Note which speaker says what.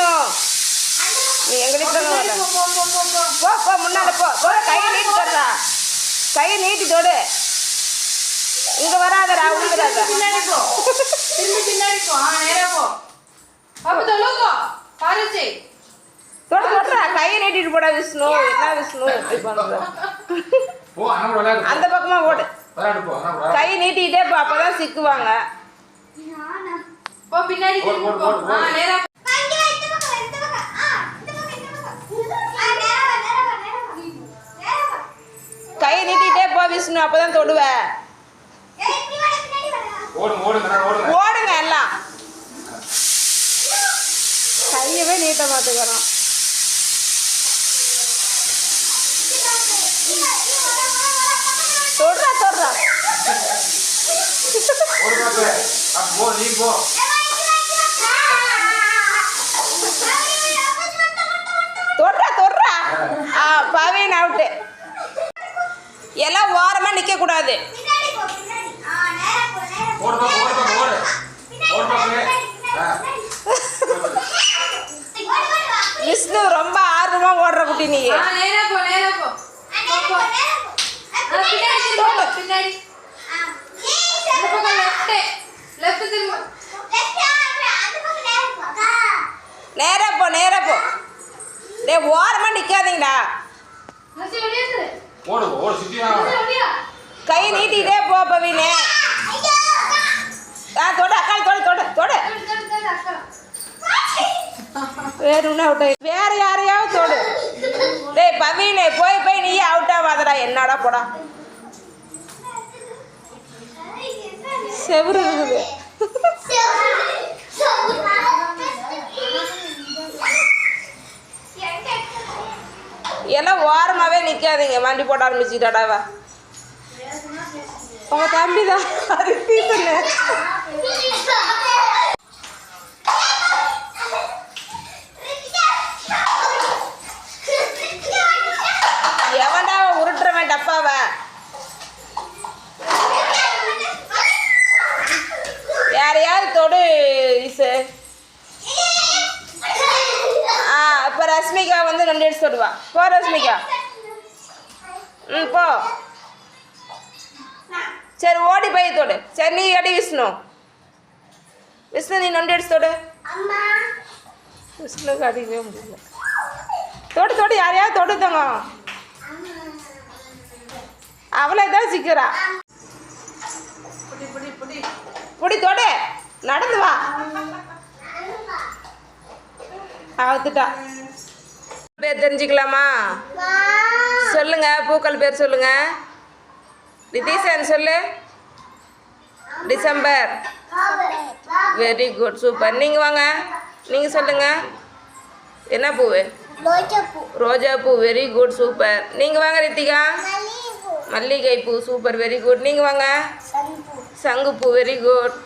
Speaker 1: விஷ்ணு நீ எங்கிட்ட போ போ முன்னாடி போ கையை நீட்டி தொடுறா கையை நீட்டி தொடு இங்க வராதடா விழுந்துடாத
Speaker 2: பின்னாடி போ பின்னாடி போ நேரா போ பாப்பு தொழுங்கோ பாருச்சி
Speaker 1: தொடுறா கையை நீட்டிட்டு போடா விஷ்ணு என்ன விஷ்ணு இப்படி பண்ற
Speaker 3: போ
Speaker 1: அந்த பக்கமா ஓடு கையை நீட்டிட்டே போ அப்பதான் சிக்குவாங்க
Speaker 2: போ பின்னாடி போ நேரா
Speaker 1: கையை நீட்டிட்டே போ விஷ்ணு அப்பதான் தொடுவ ஓடுங்க எல்லாம் கையவே நீட்ட மாத்துக்கிறோம் தொடுறா தொடுறா தொடுறா தொடுறா பவீன் அவுட்டு எல்லாம் ஓரமா நிக்க கூடாது விஷ்ணு ரொம்ப ஆர்வமா ஓடுற குட்டி நீ
Speaker 2: நேரா போ பின்னாடி லெஃப்ட் திரும்ப
Speaker 1: நேரா போ டேய் ஓரமா நிக்காதீங்கடா கை நீட்டிட்டே போ பவீனே தொடு அக்கா தொடு வேற யாரையாவது தொடு டேய் பவீனே போய் நீயே அவுட் ஆகாதடா என்னடா போடா செவுரு இருக்குது எல்லாம் ஓரமாவே நிக்காதீங்க வண்டி போட ஆரம்பிச்சுட்டாடாவா உங்க தம்பி தான் எவன்டா உருட்டுறவன் டப்பாவ யாரையாவது தொடு இசு இப்போ ரஷ்மிகா வந்து 2 எடுத்து தொடுவா போ ரஷ்மிகா போ சரி ஓடி போய் தொடு சரி நீ அடி விஷ்ணு நீ 2 எடுத்து தொடு விஷ்ணுக்கு அடிக்கவே முடியல தொடு யாரையாவது தொடுதங்க அவளை தான் சிக்கிறா புடி தொடு நடந்து வா அவுத்துட்டா பேர் தெரிஞ்சுக்கலாமா சொல்லுங்க பூக்கள் பேர் சொல்லுங்க நிதிஷன் சொல்லு டிசம்பர் வெரி குட் சூப்பர் நீங்கள் வாங்க நீங்கள் சொல்லுங்க என்ன பூவு ரோஜா பூ வெரி குட் சூப்பர் நீங்கள் வாங்க ரித்திகா மல்லிகை பூ சூப்பர் வெரி குட் நீங்கள் வாங்க சங்குப்பூ வெரி குட்